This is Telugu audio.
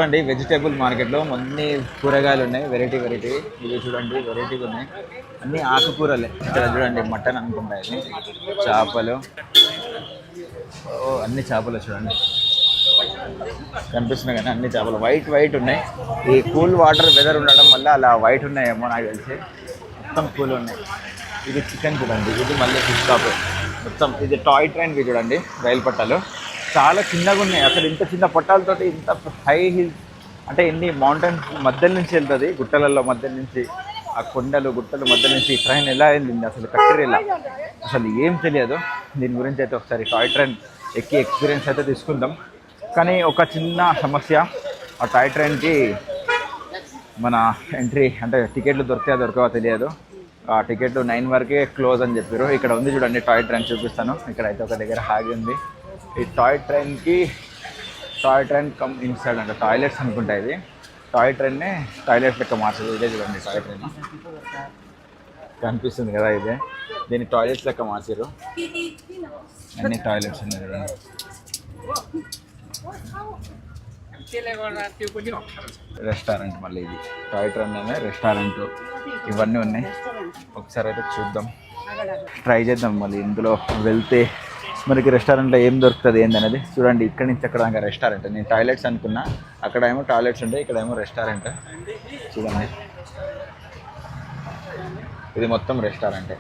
చూడండి వెజిటేబుల్ మార్కెట్లో అన్ని కూరగాయలు ఉన్నాయి, వెరైటీ ఇవి చూడండి వెరైటీగా ఉన్నాయి, అన్ని ఆకుకూరలే. ఇక్కడ చూడండి మటన్ అనుకుంటా, ఇది చేపలు, అన్ని చేపలు చూడండి కనిపిస్తున్నాయి కానీ అన్ని చేపలు వైట్ ఉన్నాయి. ఈ కూల్ వాటర్ వెదర్ ఉండడం వల్ల అలా వైట్ ఉన్నాయేమో నాకు తెలిసి, మొత్తం కూల్ ఉన్నాయి. ఇది చికెన్ చూడండి, ఇది మళ్ళీ ఫిష్ షాప్ మొత్తం. ఇది టాయ్ ట్రైన్ చూడండి, రైలు పట్టాలు చాలా చిన్నగా ఉన్నాయి. అసలు ఇంత చిన్న పట్టాలతో ఇంత హై హిల్ అంటే ఎన్ని మౌంటైన్స్ మధ్య నుంచి వెళ్తుంది, గుట్టలలో మధ్య నుంచి, ఆ కొండలు గుట్టలు మధ్య నుంచి ట్రైన్ ఎలా వెళ్ళింది అసలు కట్టెరేలా, అసలు ఏం తెలియదు. దీని గురించి అయితే ఒకసారి టాయ్ ట్రైన్ ఎక్కి ఎక్స్పీరియన్స్ అయితే తీసుకుందాం. కానీ ఒక చిన్న సమస్య, ఆ టాయ్ ట్రైన్కి మన ఎంట్రీ అంటే టికెట్లు దొరకవో తెలియదు. ఆ టికెట్లు 9 వరకే క్లోజ్ అని చెప్పారు. ఇక్కడ ఉంది చూడండి టాయ్ ట్రైన్, చూపిస్తాను. ఇక్కడ అయితే ఒక దగ్గర ఆగి ఉంది. ఈ టాయ్ ట్రైన్ కమ్ ఇన్సైడ్ అంటే టాయిలెట్స్ అనుకుంటా. ఇది టాయ్ ట్రైన్నే టాయిలెట్స్ లెక్క మార్చారు. ఇదే చూడండి టాయ్ ట్రైన్ కనిపిస్తుంది కదా, ఇదే దీన్ని టాయిలెట్స్ లెక్క మార్చారు. అన్ని టాయిలెట్స్ ఉన్నాయి చూడండి. రెస్టారెంట్ మళ్ళీ ఇది టాయ్ ట్రైన్ అనే రెస్టారెంట్, ఇవన్నీ ఉన్నాయి. ఒకసారి అయితే చూద్దాం, ట్రై చేద్దాం. మళ్ళీ ఇందులో వెళ్తే మనకి రెస్టారెంట్లో ఏం దొరుకుతుంది ఏందనేది చూడండి. ఇక్కడి నుంచి అక్కడ దాకా రెస్టారెంట్, నేను టాయిలెట్స్ అనుకున్నా, అక్కడ ఏమో టాయిలెట్స్ ఉంటాయి, ఇక్కడ ఏమో రెస్టారెంట్ చూడండి. ఇది మొత్తం రెస్టారెంటే.